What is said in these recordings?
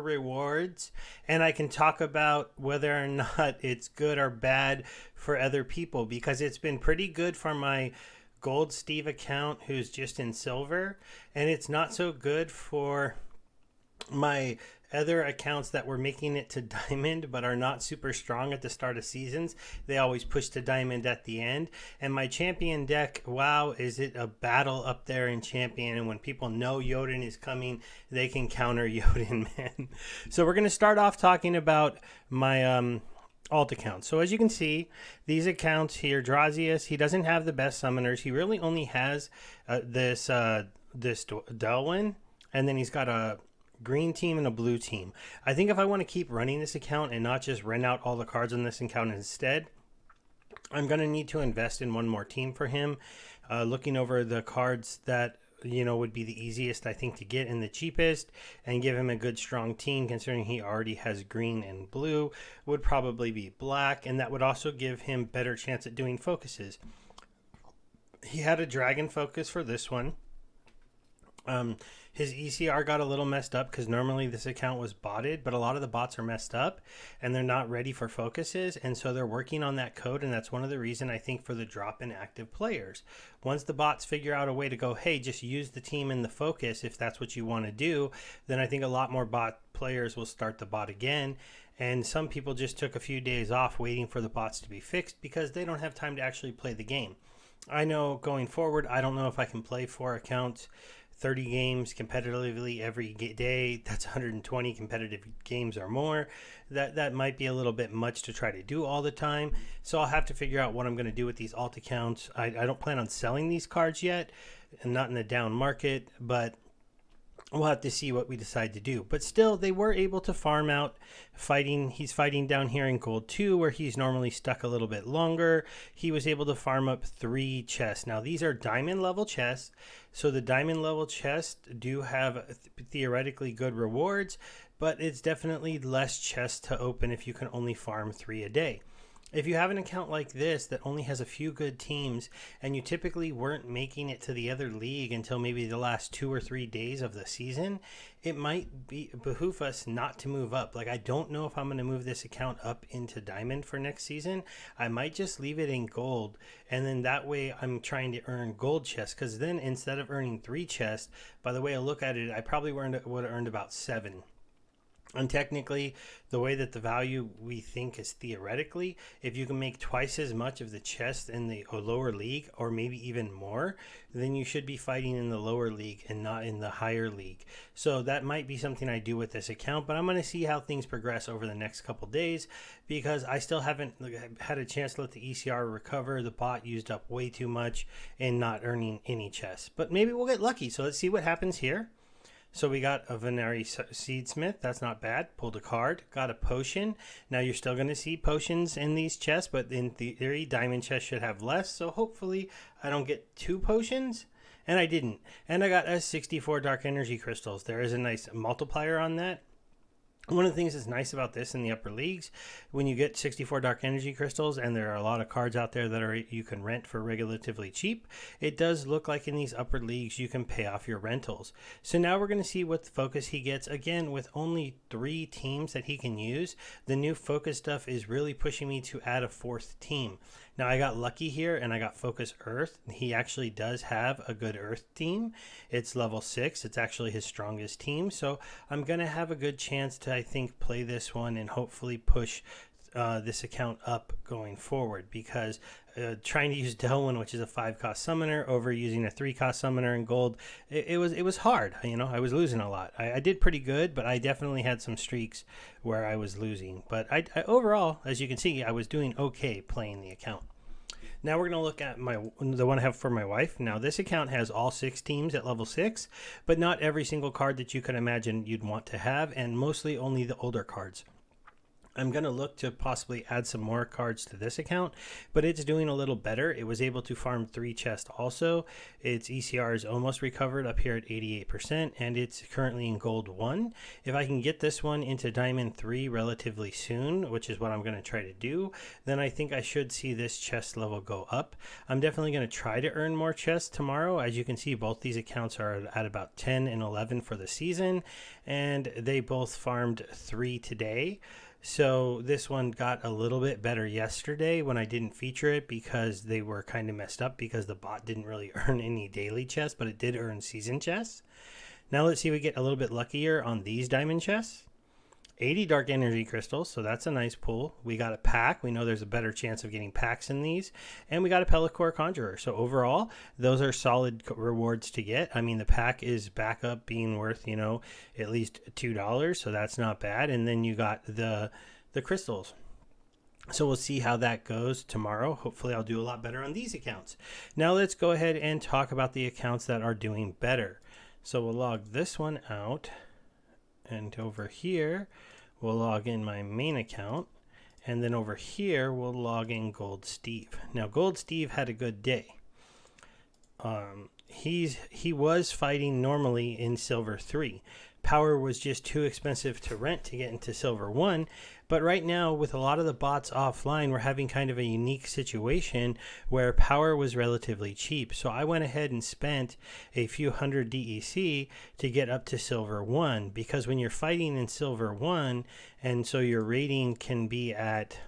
rewards, and I can talk about whether or not it's good or bad for other people, because it's been pretty good for my Gold Steve account who's just in silver, and it's not so good for my other accounts that were making it to diamond but are not super strong at the start of seasons. They always push to diamond at the end. And my champion deck, wow, is it a battle up there in champion. And when people know Jotun is coming, they can counter Jotun, man. So we're going to start off talking about my alt accounts. So as you can see, these accounts here, Drazius, he doesn't have the best summoners. He really only has this Delwyn, and then he's got a green team and a blue team. I think if I want to keep running this account and not just rent out all the cards on this account instead, I'm going to need to invest in one more team for him. Looking over the cards that would be the easiest, I think, to get and the cheapest, and give him a good strong team, considering he already has green and blue, would probably be black, and that would also give him better chance at doing focuses. He had a dragon focus for this one. His ECR got a little messed up because normally this account was botted, but a lot of the bots are messed up and they're not ready for focuses. And so they're working on that code. And that's one of the reasons I think for the drop in active players. Once the bots figure out a way to go, hey, just use the team in the focus if that's what you want to do, then I think a lot more bot players will start the bot again. And some people just took a few days off waiting for the bots to be fixed because they don't have time to actually play the game. I know going forward, I don't know if I can play 4 accounts 30 games competitively every day. That's 120 competitive games or more. That might be a little bit much to try to do all the time. So I'll have to figure out what I'm going to do with these alt accounts. I don't plan on selling these cards yet, and not in a down market, but we'll have to see what we decide to do. But still, they were able to farm out fighting. He's fighting down here in gold 2, where he's normally stuck a little bit longer. He was able to farm up 3 chests. Now, these are diamond level chests. So the diamond level chests do have theoretically good rewards, but it's definitely less chests to open if you can only farm 3 a day. If you have an account like this that only has a few good teams and you typically weren't making it to the other league until maybe the last 2 or 3 days of the season, it might behoove us not to move up. Like, I don't know if I'm going to move this account up into diamond for next season. I might just leave it in gold, and then that way I'm trying to earn gold chests, because then instead of earning 3 chests, by the way I look at it, I probably would have earned about 7. And technically, the way that the value we think is theoretically, if you can make twice as much of the chest in the lower league, or maybe even more, then you should be fighting in the lower league and not in the higher league. So that might be something I do with this account, but I'm going to see how things progress over the next couple days, because I still haven't had a chance to let the ECR recover. The bot used up way too much and not earning any chests. But maybe we'll get lucky. So let's see what happens here. So we got a Venari Seedsmith. That's not bad. Pulled a card. Got a potion. Now you're still going to see potions in these chests, but in theory, diamond chests should have less. So hopefully I don't get 2 potions. And I didn't. And I got a 64 Dark Energy Crystals. There is a nice multiplier on that. One of the things that's nice about this in the upper leagues, when you get 64 Dark Energy Crystals, and there are a lot of cards out there that you can rent for relatively cheap, it does look like in these upper leagues you can pay off your rentals. So now we're going to see what focus he gets. Again, with only 3 teams that he can use, the new focus stuff is really pushing me to add a 4th team. Now, I got lucky here, and I got Focus Earth. He actually does have a good Earth team. It's level 6. It's actually his strongest team. So I'm going to have a good chance to, I think, play this one and hopefully push this account up going forward, because trying to use Delwyn, which is a 5-cost summoner, over using a 3-cost summoner in gold, it was hard. I was losing a lot. I did pretty good, but I definitely had some streaks where I was losing. But I overall, as you can see, I was doing okay playing the account. Now we're going to look at the one I have for my wife. Now this account has all 6 teams at level 6, but not every single card that you can imagine you'd want to have, and mostly only the older cards. I'm going to look to possibly add some more cards to this account, but it's doing a little better. It was able to farm 3 chests also. Its ECR is almost recovered up here at 88%, and it's currently in gold 1. If I can get this one into diamond 3 relatively soon, which is what I'm going to try to do, then I think I should see this chest level go up. I'm definitely going to try to earn more chests tomorrow. As you can see, both these accounts are at about 10 and 11 for the season, and they both farmed 3 today. So this one got a little bit better yesterday when I didn't feature it because they were kind of messed up because the bot didn't really earn any daily chests, but it did earn season chests. Now let's see if we get a little bit luckier on these diamond chests. 80 dark energy crystals, so that's a nice pull. We got a pack. We know there's a better chance of getting packs in these. And we got a Pellicor Conjurer. So overall, those are solid rewards to get. I mean, the pack is back up being worth, at least $2, so that's not bad. And then you got the crystals. So we'll see how that goes tomorrow. Hopefully I'll do a lot better on these accounts. Now let's go ahead and talk about the accounts that are doing better. So we'll log this one out. And over here, we'll log in my main account. And then over here, we'll log in Gold Steve. Now, Gold Steve had a good day. He was fighting normally in Silver 3. Power was just too expensive to rent to get into Silver 1. But right now, with a lot of the bots offline, we're having kind of a unique situation where power was relatively cheap. So I went ahead and spent a few hundred DEC to get up to Silver 1. Because when you're fighting in Silver 1, and so your rating can be at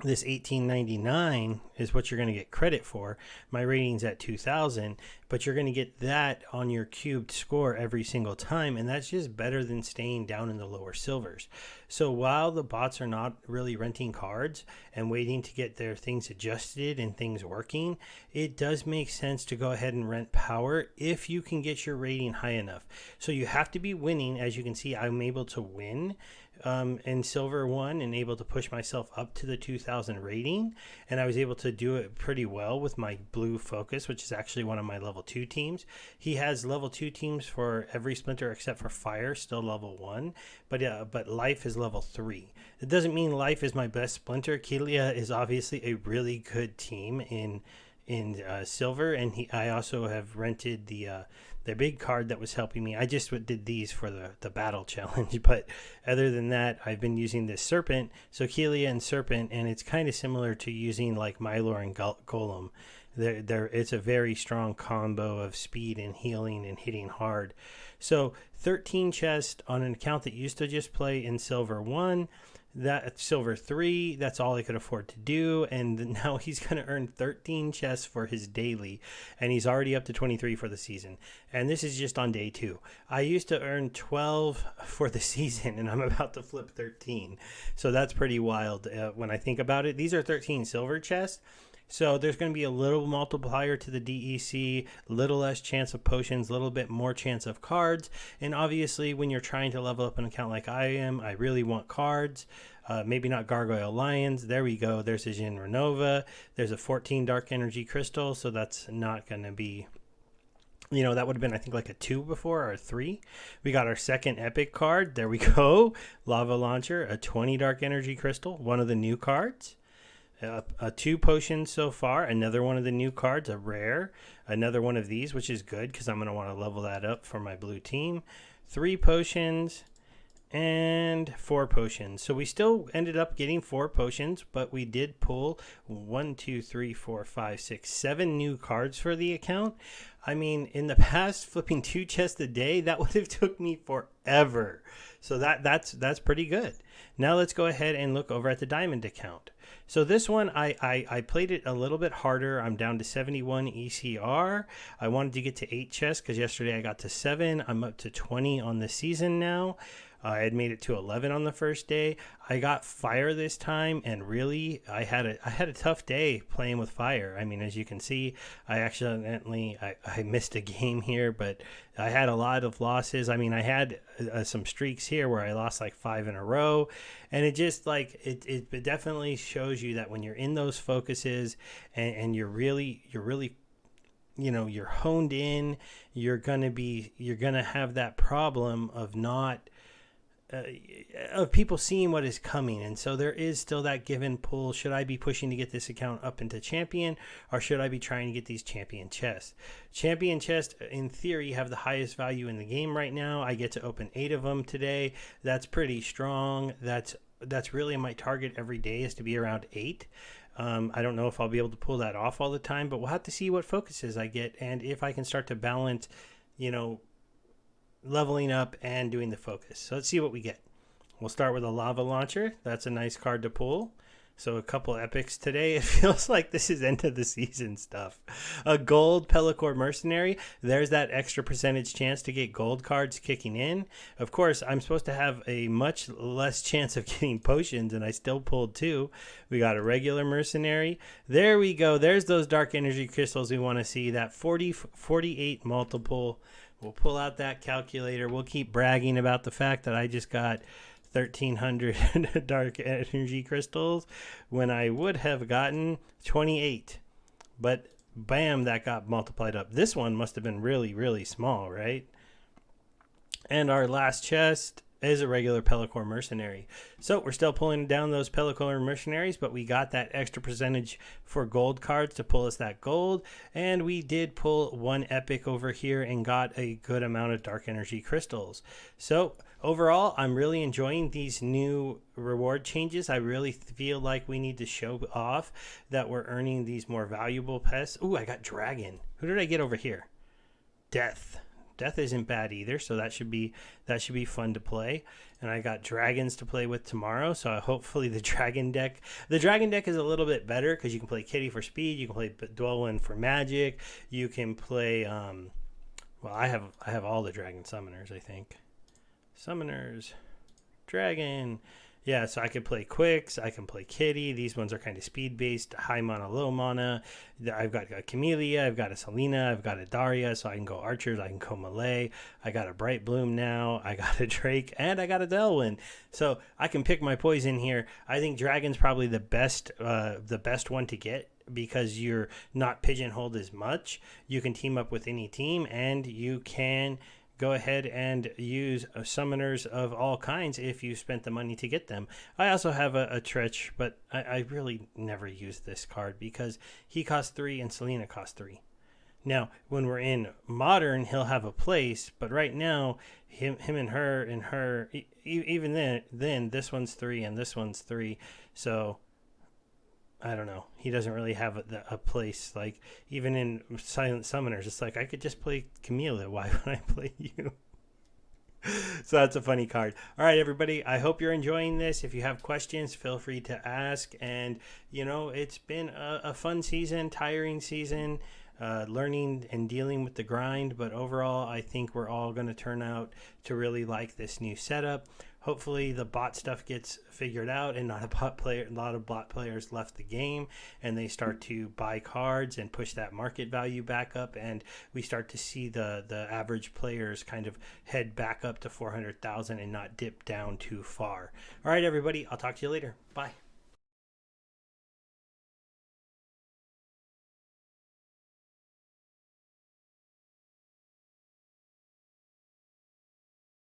this 1899 is what you're going to get credit for. My rating's at 2000, but you're going to get that on your cubed score every single time, and that's just better than staying down in the lower silvers. So while the bots are not really renting cards and waiting to get their things adjusted and things working, it does make sense to go ahead and rent power if you can get your rating high enough. So you have to be winning. As you can see, I'm able to win in Silver 1 and able to push myself up to the 2000 rating, and I was able to do it pretty well with my blue focus, which is actually one of my level 2 teams. He has level 2 teams for every splinter except for fire, still level 1, but life is level 3. It doesn't mean life is my best splinter. Kelia is obviously a really good team in silver, and I also have rented the big card that was helping me. I just did these for the battle challenge, but other than that, I've been using this serpent, so Kelia and serpent, and it's kind of similar to using like Mylor and Golem. It's a very strong combo of speed and healing and hitting hard. So 13 chests on an account that used to just play in Silver 1. That Silver 3, that's all I could afford to do, and now he's going to earn 13 chests for his daily, and he's already up to 23 for the season, and this is just on day 2. I used to earn 12 for the season, and I'm about to flip 13, so that's pretty wild when I think about it. These are 13 silver chests, so there's going to be a little multiplier to the DEC, little less chance of potions, a little bit more chance of cards. And obviously, when you're trying to level up an account like I am, I really want cards. Maybe not Gargoyle Lions. There we go. There's a Jin Renova. There's a 14 Dark Energy Crystal, so that's not going to be... that would have been, I think, like a 2 before, or a 3. We got our second epic card. There we go. Lava Launcher, a 20 Dark Energy Crystal, one of the new cards. 2 potions so far, another one of the new cards, a rare, another one of these, which is good because I'm going to want to level that up for my blue team. 3 potions and 4 potions. So we still ended up getting 4 potions, but we did pull 1, 2, 3, 4, 5, 6, 7 new cards for the account. I mean, in the past, flipping 2 chests a day, that would have took me forever. So that's pretty good. Now let's go ahead and look over at the diamond account. So this one, I played it a little bit harder. I'm down to 71 ECR. I wanted to get to 8 chests because yesterday I got to 7. I'm up to 20 on the season now. I had made it to 11 on the first day. I got fire this time, and really, I had a tough day playing with fire. I mean, as you can see, I accidentally I missed a game here, but I had a lot of losses. I mean, I had some streaks here where I lost like 5 in a row, and it just like it definitely shows you that when you're in those focuses and you're really you're honed in, you're gonna have that problem of not of people seeing what is coming. And so there is still that give and pull. Should I be pushing to get this account up into champion, or should I be trying to get these champion chests? Champion chests, in theory, have the highest value in the game right now. I get to open 8 of them today. That's pretty strong. That's really my target every day, is to be around 8. I don't know if I'll be able to pull that off all the time, but we'll have to see what focuses I get and if I can start to balance, leveling up and doing the focus. So let's see what we get. We'll start with a lava launcher. That's a nice card to pull. So a couple epics today. It feels like this is end of the season stuff. A gold Pelacor Mercenary. There's that extra percentage chance to get gold cards kicking in. Of course, I'm supposed to have a much less chance of getting potions, and I still pulled 2. We got a regular Mercenary. There we go. There's those dark energy crystals we want to see. That 48 multiple. We'll pull out that calculator. We'll keep bragging about the fact that I just got 1,300 dark energy crystals when I would have gotten 28. But bam, that got multiplied up. This one must have been really, really small, right? And our last chest is a regular Pelacor Mercenary. So we're still pulling down those Pelacor Mercenaries, but we got that extra percentage for gold cards to pull us that gold. And we did pull 1 epic over here and got a good amount of dark energy crystals. So overall, I'm really enjoying these new reward changes. I really feel like we need to show off that we're earning these more valuable pests. Ooh, I got Dragon. Who did I get over here? Death. Death isn't bad either, so that should be fun to play. And I got dragons to play with tomorrow, so hopefully the dragon deck is a little bit better because you can play Kitty for speed, you can play Dwellin for magic, you can play well, I have all the dragon summoners, I think. Summoners, dragon. Yeah, so I could play Quicks, I can play Kitty. These ones are kind of speed-based, high mana, low mana. I've got a Camellia, I've got a Selena, I've got a Daria, so I can go Archers, I can go Melee. I got a Bright Bloom now, I got a Drake, and I got a Delwyn. So I can pick my poison here. I think Dragon's probably the best one to get because you're not pigeonholed as much. You can team up with any team, and you can go ahead and use summoners of all kinds if you spent the money to get them. I also have a Tretch, but I really never use this card because he costs 3 and Selena costs 3. Now, when we're in Modern, he'll have a place, but right now, him and her, even then, this one's 3 and this one's 3, so I don't know. He doesn't really have a place. Like, even in Silent Summoners, it's like, I could just play Camellia. Why would I play you? So that's a funny card. All right, everybody. I hope you're enjoying this. If you have questions, feel free to ask. And, it's been a fun season, tiring season, learning and dealing with the grind. But overall, I think we're all going to turn out to really like this new setup. Hopefully the bot stuff gets figured out and not a lot of bot players left the game, and they start to buy cards and push that market value back up, and we start to see the average players kind of head back up to 400,000 and not dip down too far. All right, everybody, I'll talk to you later. Bye.